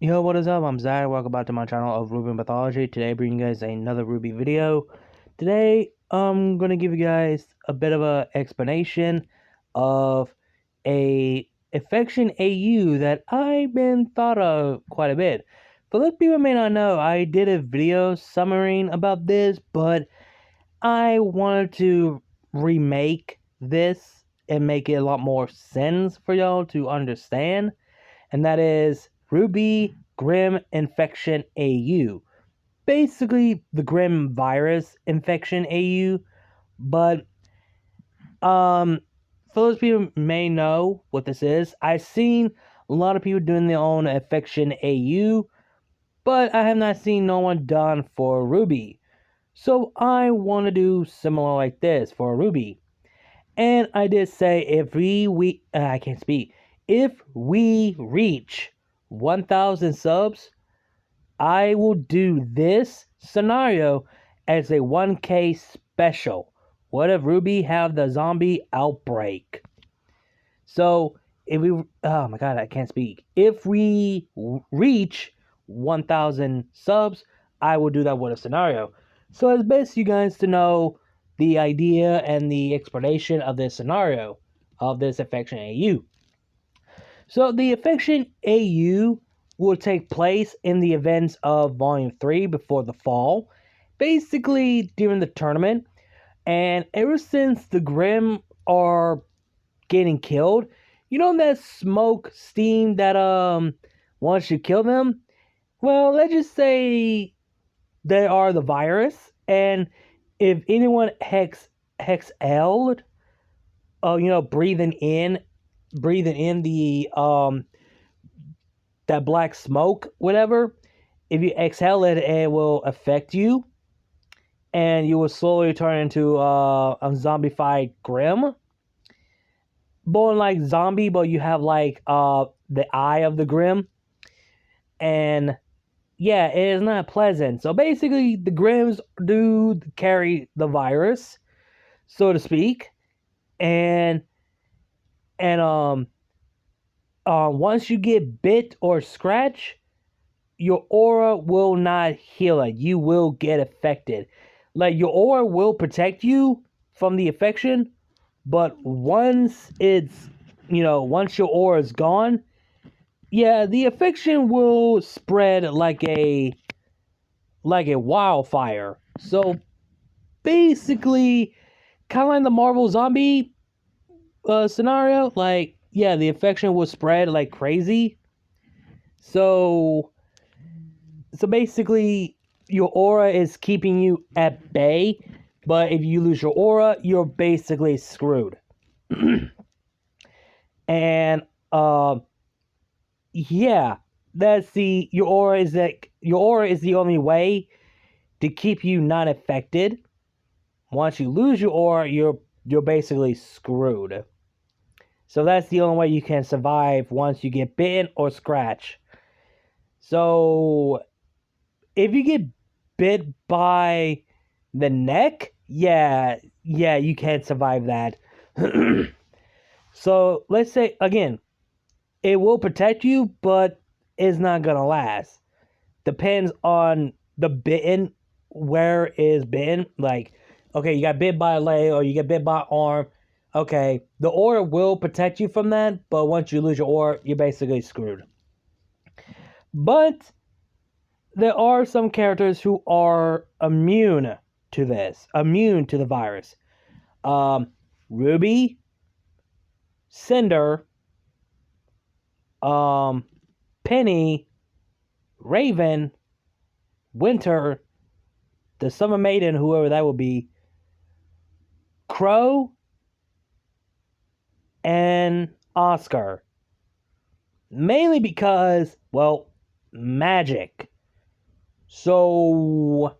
Yo, what is up? I'm Zach. Welcome back to my channel of RWBY Mythology. Today, bringing you guys another RWBY video. Today, I'm gonna give you guys a bit of a explanation of a affection AU that I've been thought of quite a bit. For those people who may not know, I did a video summarizing about this, but I wanted to remake this and make it a lot more sense for y'all to understand, and that is RWBY Grimm Infection AU. Basically, the Grimm virus infection AU, but for those people who may know what this is, I've seen a lot of people doing their own infection AU, but I have not seen no one done for RWBY. So I want to do similar like this for RWBY. And I did say if I can't speak. If we reach 1,000 subs, I will do this scenario as a 1K special. What if RWBY have the zombie outbreak? So if we, oh my god, I can't speak. If we reach 1,000 subs, I will do that with a scenario. So it's best you guys to know the idea and the explanation of this scenario of this affection AU. So the affection AU will take place in the events of Volume 3 before the fall, basically during the tournament. And ever since the Grimm are getting killed, you know that smoke, steam that once you kill them? Well, let's just say they are the virus, and if anyone exhaled, breathing in the that black smoke, whatever, if you exhale it, it will affect you, and you will slowly turn into a zombified Grimm. Born like zombie, but you have like the eye of the Grimm, and yeah, it is not pleasant. So basically, the Grimms do carry the virus, so to speak, and once you get bit or scratch, your aura will not heal it. You will get affected. Like, your aura will protect you from the affection, but once once your aura is gone, yeah, the affection will spread like a wildfire. So basically, kind of like the Marvel zombie scenario, like, yeah, the infection will spread like crazy. So basically, your aura is keeping you at bay, but if you lose your aura, you're basically screwed. And yeah, your aura is the only way to keep you not affected. Once you lose your aura, you're basically screwed. So that's the only way you can survive once you get bitten or scratched. So if you get bit by the neck, yeah, you can't survive that. So let's say again, it will protect you, but it's not gonna last. Depends on the bitten, where is bitten. Like, okay, you got bit by a leg or you get bit by an arm. Okay, the aura will protect you from that, but once you lose your aura, you're basically screwed. But there are some characters who are immune to this, immune to the virus. RWBY, Cinder, Penny, Raven, Winter, the Summer Maiden, whoever that would be, Crow, and Oscar. Mainly because, well, magic. So,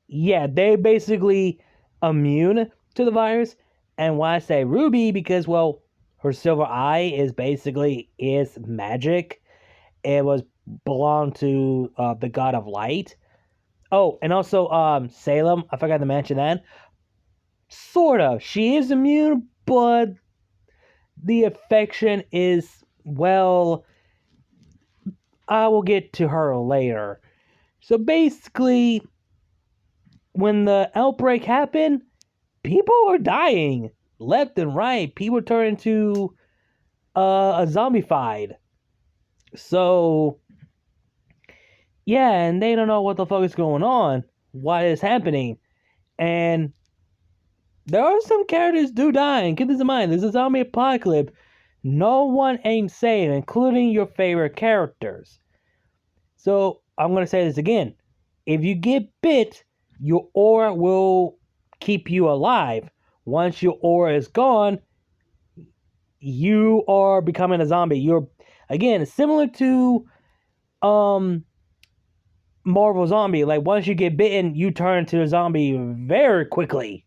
yeah, they're basically immune to the virus. And why I say RWBY, because, well, her silver eye is magic. It belonged to the god of light. Oh, and also Salem, I forgot to mention that. Sort of. She is immune, but the affection is, well, I will get to her later. So basically, when the outbreak happened, people are dying left and right. People turn into a zombified. So yeah, and they don't know what the fuck is going on, what is happening, and there are some characters do die. And keep this in mind: this is a zombie apocalypse. No one ain't safe, including your favorite characters. So I'm gonna say this again: if you get bit, your aura will keep you alive. Once your aura is gone, you are becoming a zombie. You're again similar to um Marvel Zombie. Like once you get bitten, you turn into a zombie very quickly.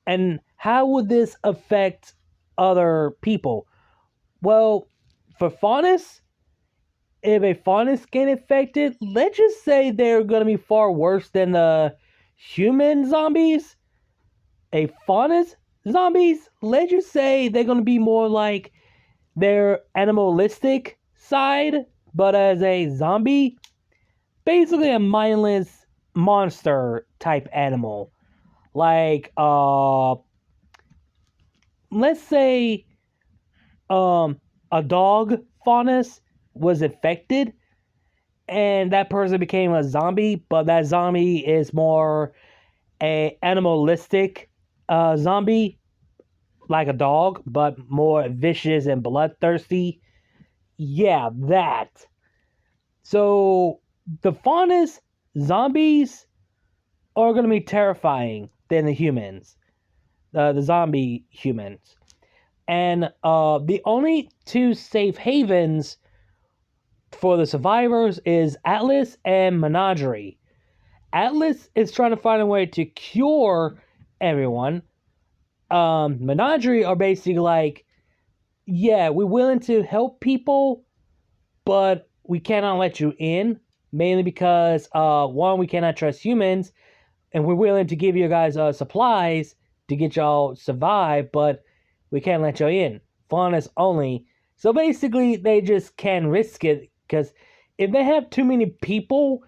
And how would this affect other people? Well, for Faunus, if a Faunus get infected, let's just say they're gonna be far worse than the human zombies. A Faunus zombies, let's just say they're gonna be more like their animalistic side, but as a zombie, basically a mindless monster type animal. Like let's say a dog faunus was infected and that person became a zombie, but that zombie is more a animalistic zombie like a dog, but more vicious and bloodthirsty. Yeah, that. So the faunus zombies are going to be terrifying than the humans, the zombie humans. And the only two safe havens for the survivors is Atlas and Menagerie. Atlas is trying to find a way to cure everyone. Menagerie are basically like, yeah, we're willing to help people, but we cannot let you in. Mainly because, one, we cannot trust humans, and we're willing to give you guys supplies to get y'all survive, but we can't let y'all in. Faunus only. So basically, they just can't risk it, because if they have too many people,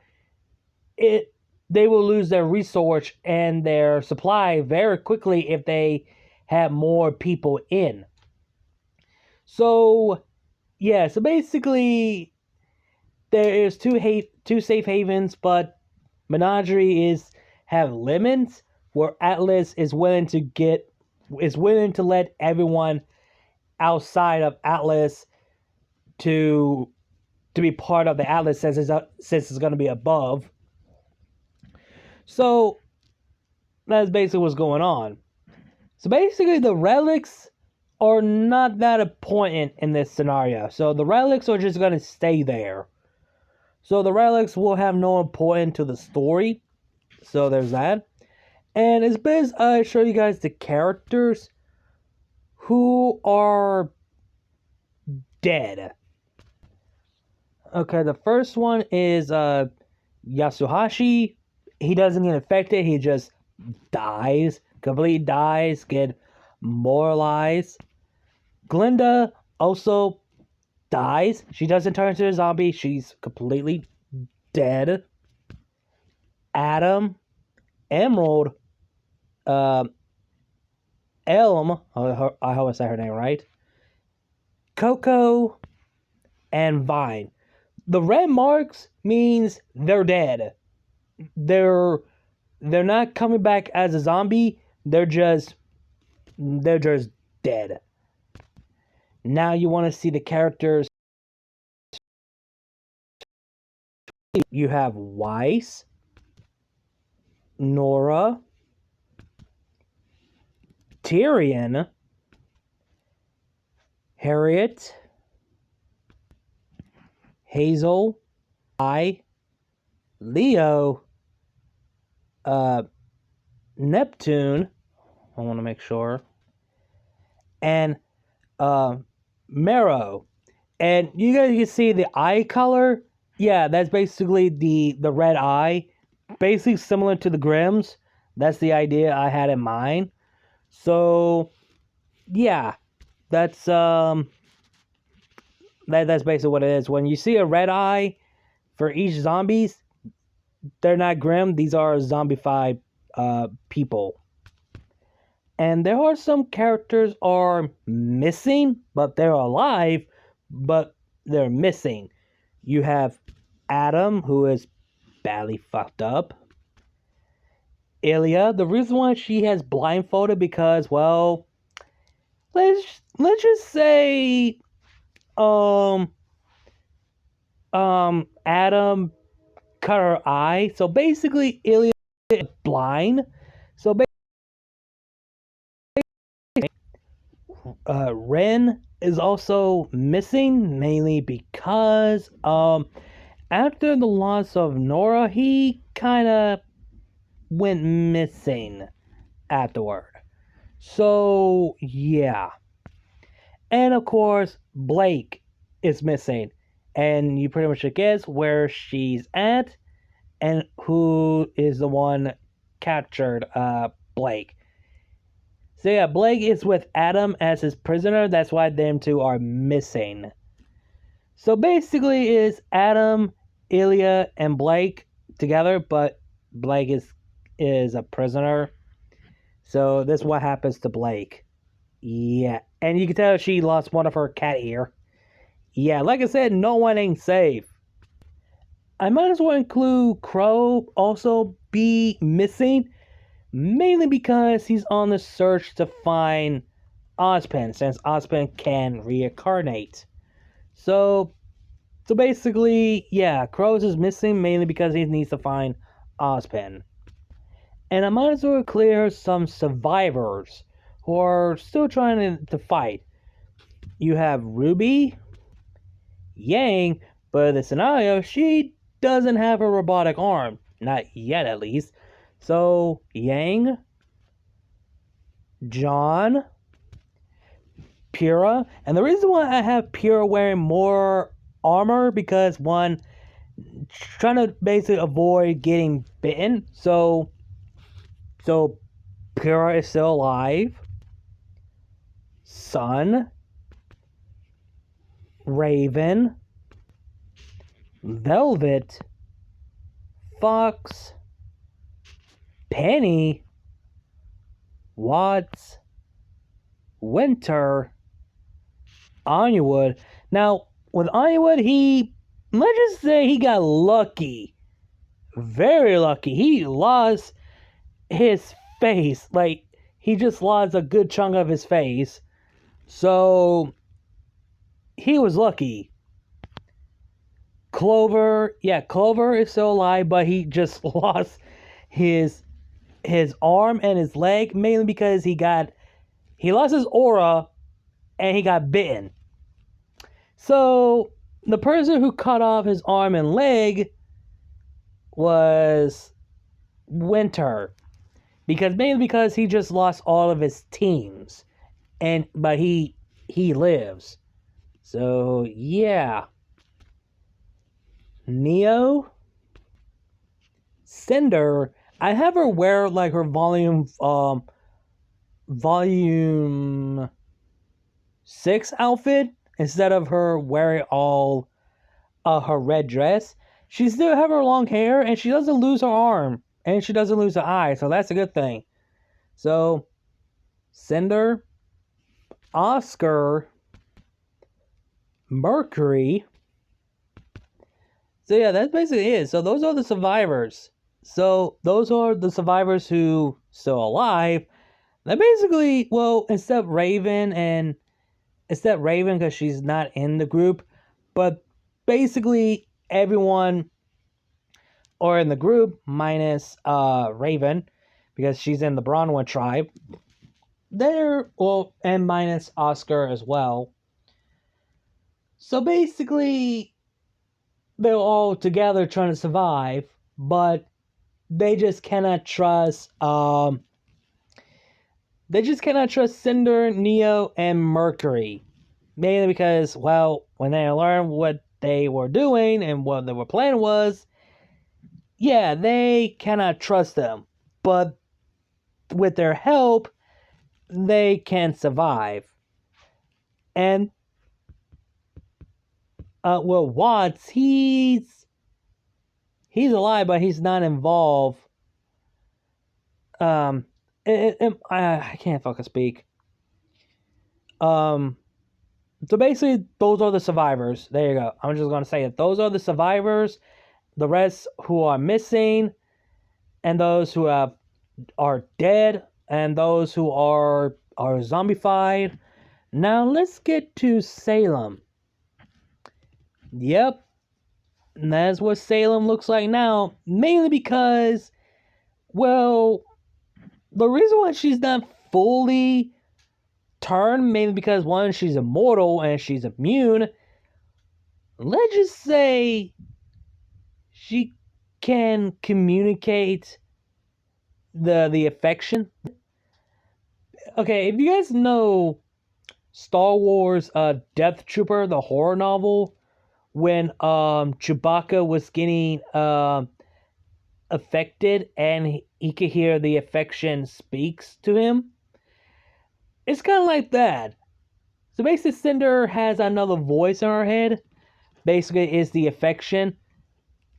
they will lose their resource and their supply very quickly if they have more people in. So yeah, so basically there is two safe havens, but Menagerie have limits where Atlas is willing to let everyone outside of Atlas to be part of the Atlas since it's going to be above. So that's basically what's going on. So basically the relics are not that important in this scenario. So the relics are just going to stay there. So the relics will have no importance to the story. So there's that. And as best as I show you guys the characters who are dead. Okay, the first one is Yasuhashi. He doesn't get infected, he just dies. Completely dies, get moralized. Glinda also dies. She doesn't turn into a zombie, she's completely dead. Adam, Emerald, Elm, I hope I said her name right, Coco, and Vine. The red marks means they're dead. They're not coming back as a zombie. They're just dead. Now you want to see the characters. You have Weiss, Nora, Tyrion, Harriet, Hazel, Leo, Neptune. I want to make sure. And Marrow. And you guys can see the eye color. Yeah, that's basically the red eye. Basically similar to the Grimms. That's the idea I had in mind. So yeah, that's That's basically what it is. When you see a red eye for each zombies, they're not Grimm. These are zombified people. And there are some characters are missing, but they're alive, but they're missing. You have Adam, who is badly fucked up. Ilya, the reason why she has blindfolded because, well, let's just say Adam cut her eye. So basically Ilya is blind. So Ren is also missing mainly because after the loss of Nora, he kind of went missing afterward. So yeah. And of course, Blake is missing. And you pretty much guess where she's at and who is the one captured Blake. So yeah, Blake is with Adam as his prisoner. That's why them two are missing. So basically is Adam, Ilya, and Blake together, but Blake is a prisoner. So this is what happens to Blake. Yeah. And you can tell she lost one of her cat ear. Yeah, like I said, no one ain't safe. I might as well include Crow also be missing, mainly because he's on the search to find Ozpin, since Ozpin can reincarnate. So basically, yeah, Crows is missing mainly because he needs to find Ozpin. And I might as well clear some survivors who are still trying to fight. You have RWBY, Yang, but in the scenario, she doesn't have a robotic arm. Not yet, at least. So, Yang, John, Pyrrha. And the reason why I have Pyrrha wearing more armor, because one, trying to basically avoid getting bitten. So Pyrrha is still alive. Sun, Raven, Velvet, Fox, Penny, Watts, Winter, Onyawood. Now, with Onyawood, let's just say he got lucky. Very lucky. He lost his face. Like, he just lost a good chunk of his face. So, he was lucky. Clover is still alive, but he just lost his arm and his leg, mainly because he lost his aura and he got bitten. So the person who cut off his arm and leg was Winter, mainly because he just lost all of his teams, but he lives. So yeah. Neo, Cinder, I have her wear like her volume 6 outfit instead of her wearing all her red dress. She still have her long hair and she doesn't lose her arm and she doesn't lose her eye, so that's a good thing. So Cinder, Oscar, Mercury. So yeah, that's basically it. So those are the survivors. So those are the survivors who still alive. That basically, well, except Raven because she's not in the group, but basically everyone are in the group minus Raven because she's in the Bronwyn tribe. And minus Oscar as well. So basically, they're all together trying to survive, but they just cannot trust Cinder, Neo, and Mercury. Mainly because, well, when they learned what they were doing and what their plan was, yeah, they cannot trust them. But with their help, they can survive. And well, Watts, he's alive, but he's not involved. Um, I can't fucking speak. So basically, those are the survivors. There you go. I'm just gonna say it. Those are the survivors. The rest who are missing, and those who are dead, and those who are zombified. Now let's get to Salem. Yep, and that's what Salem looks like now. Mainly because, well, the reason why she's not fully turned, mainly because one, she's immortal and she's immune. Let's just say she can communicate the affection. Okay, if you guys know Star Wars Death Trooper, the horror novel, when Chewbacca was getting affected and he could hear the affection speaks to him. It's kind of like that. So basically, Cinder has another voice in her head. Basically, is the affection.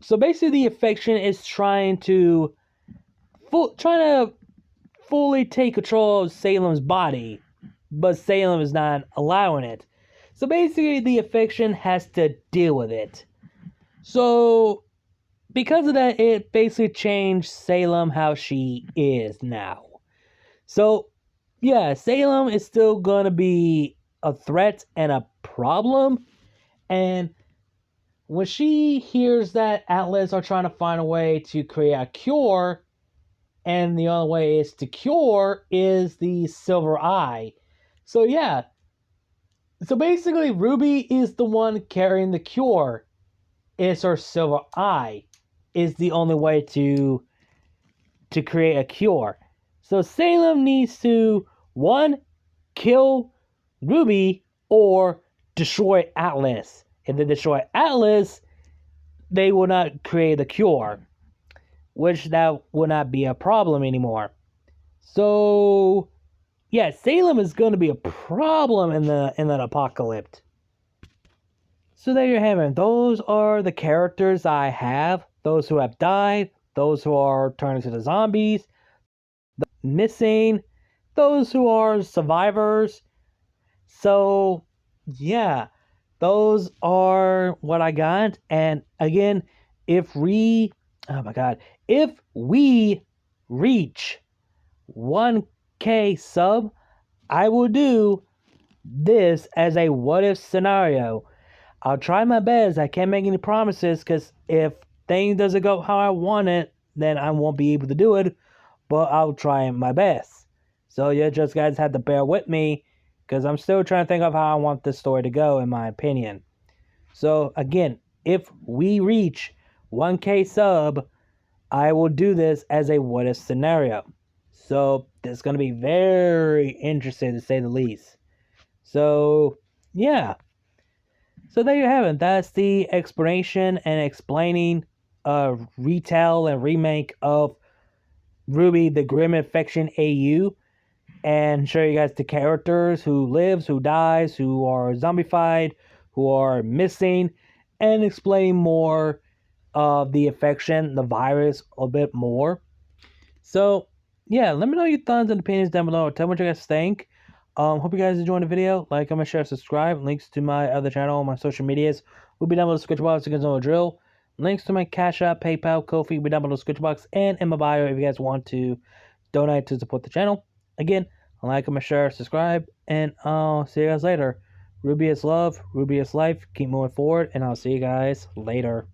So basically, the affection is trying to fully take control of Salem's body, but Salem is not allowing it. So basically, the affection has to deal with it. So because of that, it basically changed Salem how she is now. So yeah, Salem is still gonna be a threat and a problem. And when she hears that Atlas are trying to find a way to create a cure, and the only way is to cure is the silver eye. So yeah. So basically, Ruby is the one carrying the cure. It's her silver eye is the only way to create a cure. So Salem needs to, one, kill Ruby or destroy Atlas. If they destroy Atlas, they will not create a cure, which that will not be a problem anymore. So yeah, Salem is going to be a problem in that apocalypse. So there you have it. Those are the characters I have. Those who have died, those who are turned into the zombies, the missing, those who are survivors. So yeah, those are what I got. And again, if we reach 1K sub, I will do this as a what if scenario. I'll try my best. I can't make any promises because if things doesn't go how I want it, then I won't be able to do it. But I'll try my best. So you just guys have to bear with me because I'm still trying to think of how I want this story to go, in my opinion. So again, if we reach 1K sub, I will do this as a what if scenario. So this is going to be very interesting to say the least. So yeah. So there you have it. That's the explanation and explaining retell and remake of RWBY the Grimm Infection AU, and show you guys the characters, who lives, who dies, who are zombified, who are missing, and explain more of the infection, the virus, a bit more. So yeah, let me know your thoughts and opinions down below. Tell me what you guys think. Hope you guys enjoyed the video. Like, comment, share, subscribe. Links to my other channel, my social medias will be down below the description box. You guys know the drill. Links to my Cash App, PayPal, Ko-fi will be down below the description box and in my bio if you guys want to donate to support the channel. Again, like, comment, share, subscribe, and I'll see you guys later. RWBY is love, RWBY is life. Keep moving forward, and I'll see you guys later.